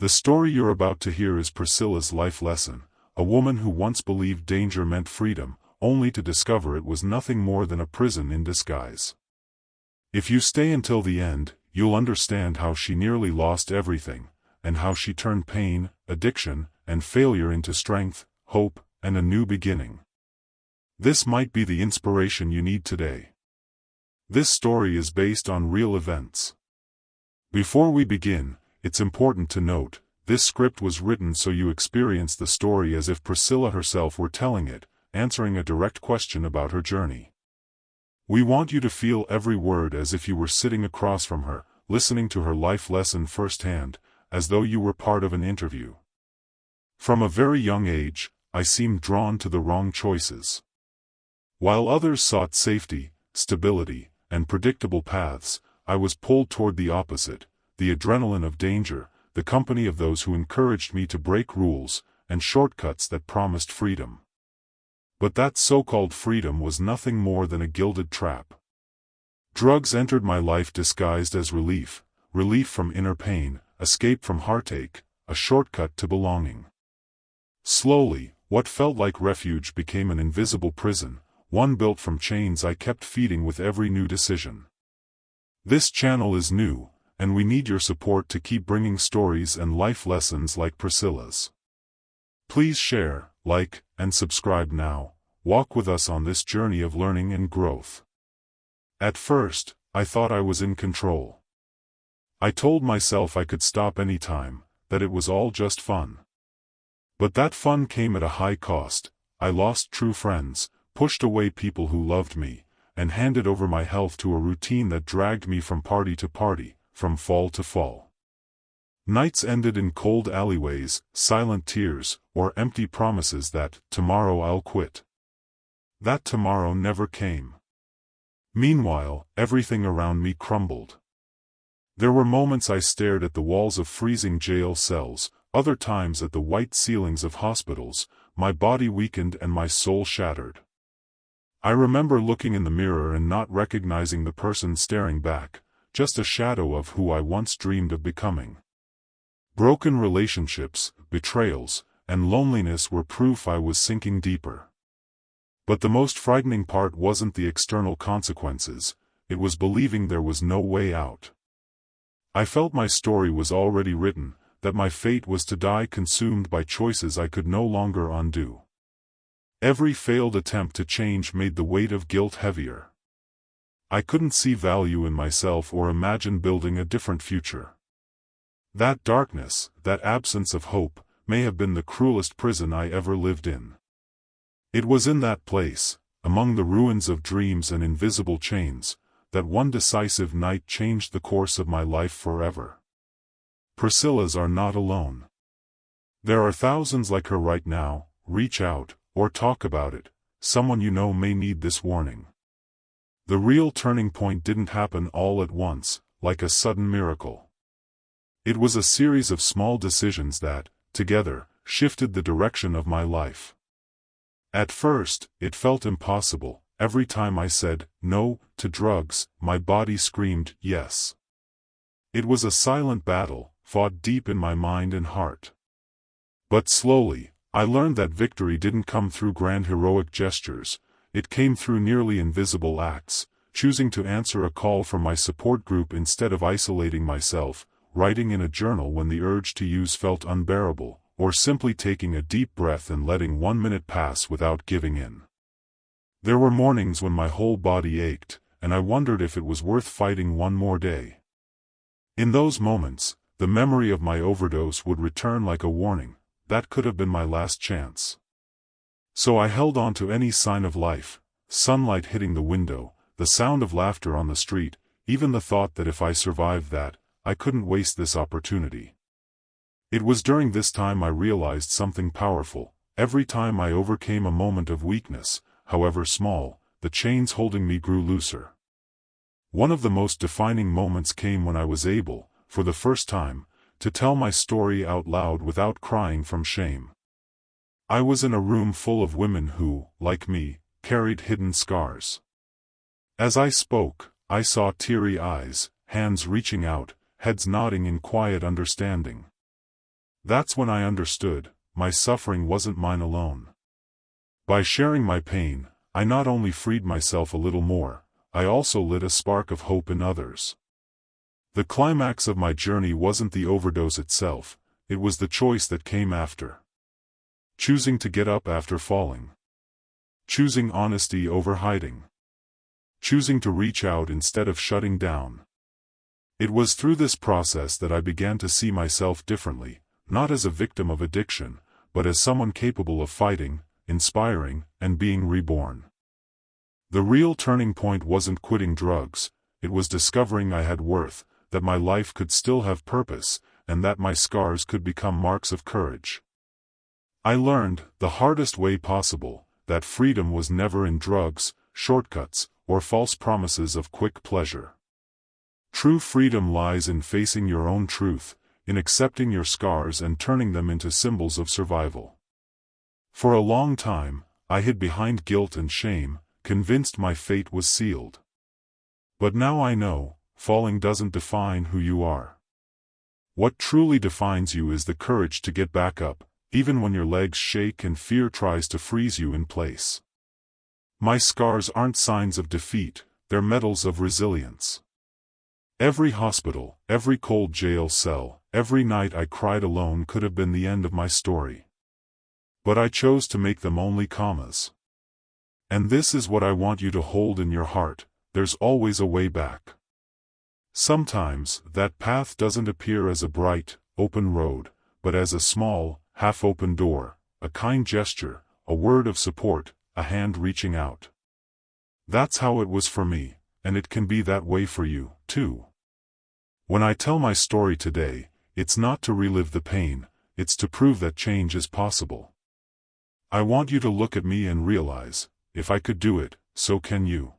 The story you're about to hear is Priscilla's life lesson, a woman who once believed danger meant freedom, only to discover it was nothing more than a prison in disguise. If you stay until the end, you'll understand how she nearly lost everything, and how she turned pain, addiction, and failure into strength, hope, and a new beginning. This might be the inspiration you need today. This story is based on real events. Before we begin, it's important to note, this script was written so you experience the story as if Priscilla herself were telling it, answering a direct question about her journey. We want you to feel every word as if you were sitting across from her, listening to her life lesson firsthand, as though you were part of an interview. From a very young age, I seemed drawn to the wrong choices. While others sought safety, stability, and predictable paths, I was pulled toward the opposite, the adrenaline of danger, the company of those who encouraged me to break rules, and shortcuts that promised freedom. But that so-called freedom was nothing more than a gilded trap. Drugs entered my life disguised as relief from inner pain, escape from heartache, a shortcut to belonging. Slowly, what felt like refuge became an invisible prison, one built from chains I kept feeding with every new decision. This channel is new, and we need your support to keep bringing stories and life lessons like Priscilla's. Please share, like, and subscribe now. Walk with us on this journey of learning and growth. At first, I thought I was in control. I told myself I could stop anytime, that it was all just fun. But that fun came at a high cost. I lost true friends, pushed away people who loved me, and handed over my health to a routine that dragged me from party to party, from fall to fall. Nights ended in cold alleyways, silent tears, or empty promises that, tomorrow I'll quit. That tomorrow never came. Meanwhile, everything around me crumbled. There were moments I stared at the walls of freezing jail cells, other times at the white ceilings of hospitals, my body weakened and my soul shattered. I remember looking in the mirror and not recognizing the person staring back, just a shadow of who I once dreamed of becoming. Broken relationships, betrayals, and loneliness were proof I was sinking deeper. But the most frightening part wasn't the external consequences, it was believing there was no way out. I felt my story was already written, that my fate was to die consumed by choices I could no longer undo. Every failed attempt to change made the weight of guilt heavier. I couldn't see value in myself or imagine building a different future. That darkness, that absence of hope, may have been the cruelest prison I ever lived in. It was in that place, among the ruins of dreams and invisible chains, that one decisive night changed the course of my life forever. Priscilla's are not alone. There are thousands like her right now. Reach out, or talk about it. Someone you know may need this warning. The real turning point didn't happen all at once, like a sudden miracle. It was a series of small decisions that, together, shifted the direction of my life. At first, it felt impossible. Every time I said no to drugs, my body screamed yes. It was a silent battle, fought deep in my mind and heart. But slowly, I learned that victory didn't come through grand heroic gestures, it came through nearly invisible acts, choosing to answer a call from my support group instead of isolating myself, writing in a journal when the urge to use felt unbearable, or simply taking a deep breath and letting 1 minute pass without giving in. There were mornings when my whole body ached, and I wondered if it was worth fighting one more day. In those moments, the memory of my overdose would return like a warning. That could have been my last chance. So I held on to any sign of life, sunlight hitting the window, the sound of laughter on the street, even the thought that if I survived that, I couldn't waste this opportunity. It was during this time I realized something powerful. Every time I overcame a moment of weakness, however small, the chains holding me grew looser. One of the most defining moments came when I was able, for the first time, to tell my story out loud without crying from shame. I was in a room full of women who, like me, carried hidden scars. As I spoke, I saw teary eyes, hands reaching out, heads nodding in quiet understanding. That's when I understood, my suffering wasn't mine alone. By sharing my pain, I not only freed myself a little more, I also lit a spark of hope in others. The climax of my journey wasn't the overdose itself, it was the choice that came after. Choosing to get up after falling. Choosing honesty over hiding. Choosing to reach out instead of shutting down. It was through this process that I began to see myself differently, not as a victim of addiction, but as someone capable of fighting, inspiring, and being reborn. The real turning point wasn't quitting drugs, it was discovering I had worth, that my life could still have purpose, and that my scars could become marks of courage. I learned, the hardest way possible, that freedom was never in drugs, shortcuts, or false promises of quick pleasure. True freedom lies in facing your own truth, in accepting your scars and turning them into symbols of survival. For a long time, I hid behind guilt and shame, convinced my fate was sealed. But now I know, falling doesn't define who you are. What truly defines you is the courage to get back up, even when your legs shake and fear tries to freeze you in place. My scars aren't signs of defeat, they're medals of resilience. Every hospital, every cold jail cell, every night I cried alone could have been the end of my story. But I chose to make them only commas. And this is what I want you to hold in your heart, there's always a way back. Sometimes, that path doesn't appear as a bright, open road, but as a small, half-open door, a kind gesture, a word of support, a hand reaching out. That's how it was for me, and it can be that way for you, too. When I tell my story today, it's not to relive the pain, it's to prove that change is possible. I want you to look at me and realize, if I could do it, so can you.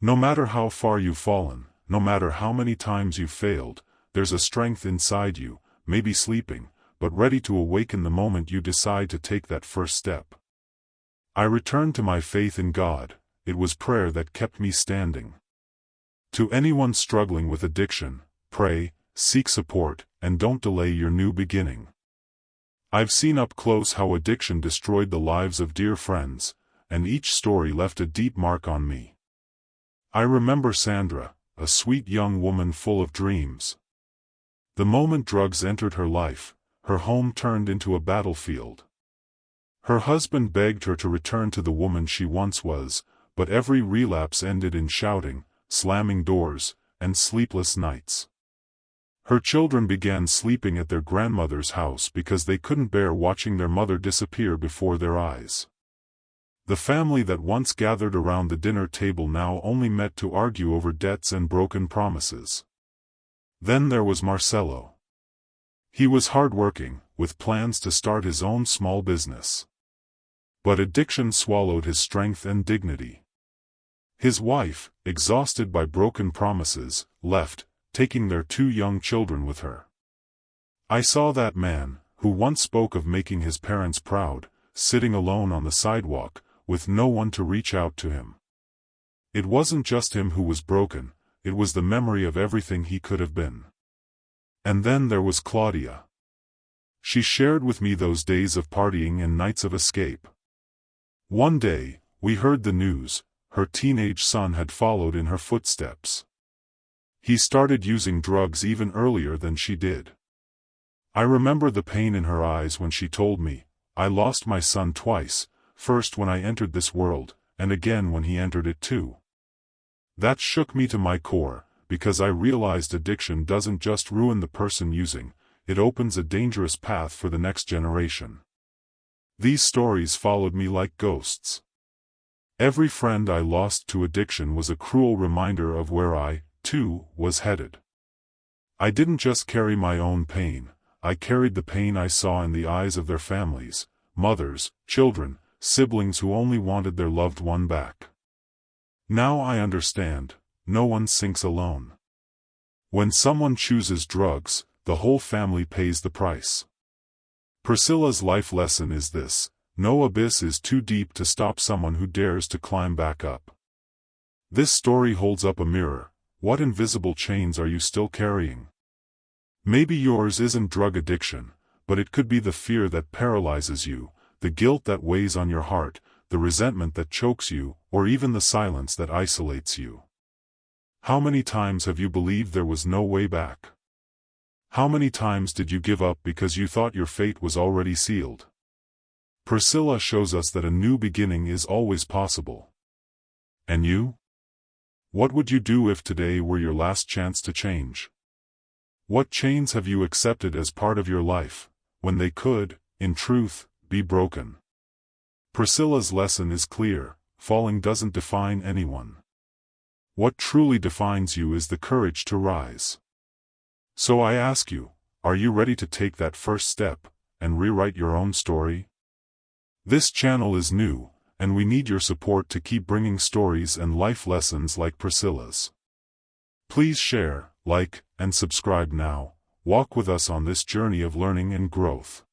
No matter how far you've fallen, no matter how many times you've failed, there's a strength inside you, maybe sleeping, but ready to awaken the moment you decide to take that first step. I returned to my faith in God, it was prayer that kept me standing. To anyone struggling with addiction, pray, seek support, and don't delay your new beginning. I've seen up close how addiction destroyed the lives of dear friends, and each story left a deep mark on me. I remember Sandra, a sweet young woman full of dreams. The moment drugs entered her life, her home turned into a battlefield. Her husband begged her to return to the woman she once was, but every relapse ended in shouting, slamming doors, and sleepless nights. Her children began sleeping at their grandmother's house because they couldn't bear watching their mother disappear before their eyes. The family that once gathered around the dinner table now only met to argue over debts and broken promises. Then there was Marcelo. He was hardworking, with plans to start his own small business. But addiction swallowed his strength and dignity. His wife, exhausted by broken promises, left, taking their 2 young children with her. I saw that man, who once spoke of making his parents proud, sitting alone on the sidewalk, with no one to reach out to him. It wasn't just him who was broken, it was the memory of everything he could have been. And then there was Claudia. She shared with me those days of partying and nights of escape. One day, we heard the news, her teenage son had followed in her footsteps. He started using drugs even earlier than she did. I remember the pain in her eyes when she told me, "I lost my son twice, first when I entered this world, and again when he entered it too." That shook me to my core, because I realized addiction doesn't just ruin the person using, it opens a dangerous path for the next generation. These stories followed me like ghosts. Every friend I lost to addiction was a cruel reminder of where I, too, was headed. I didn't just carry my own pain, I carried the pain I saw in the eyes of their families, mothers, children, siblings who only wanted their loved one back. Now I understand, no one sinks alone. When someone chooses drugs, the whole family pays the price. Priscilla's life lesson is this: no abyss is too deep to stop someone who dares to climb back up. This story holds up a mirror. What invisible chains are you still carrying? Maybe yours isn't drug addiction, but it could be the fear that paralyzes you, the guilt that weighs on your heart, the resentment that chokes you, or even the silence that isolates you. How many times have you believed there was no way back? How many times did you give up because you thought your fate was already sealed? Priscilla shows us that a new beginning is always possible. And you? What would you do if today were your last chance to change? What chains have you accepted as part of your life, when they could, in truth, be broken? Priscilla's lesson is clear: falling doesn't define anyone. What truly defines you is the courage to rise. So I ask you, are you ready to take that first step, and rewrite your own story? This channel is new, and we need your support to keep bringing stories and life lessons like Priscilla's. Please share, like, and subscribe now. Walk with us on this journey of learning and growth.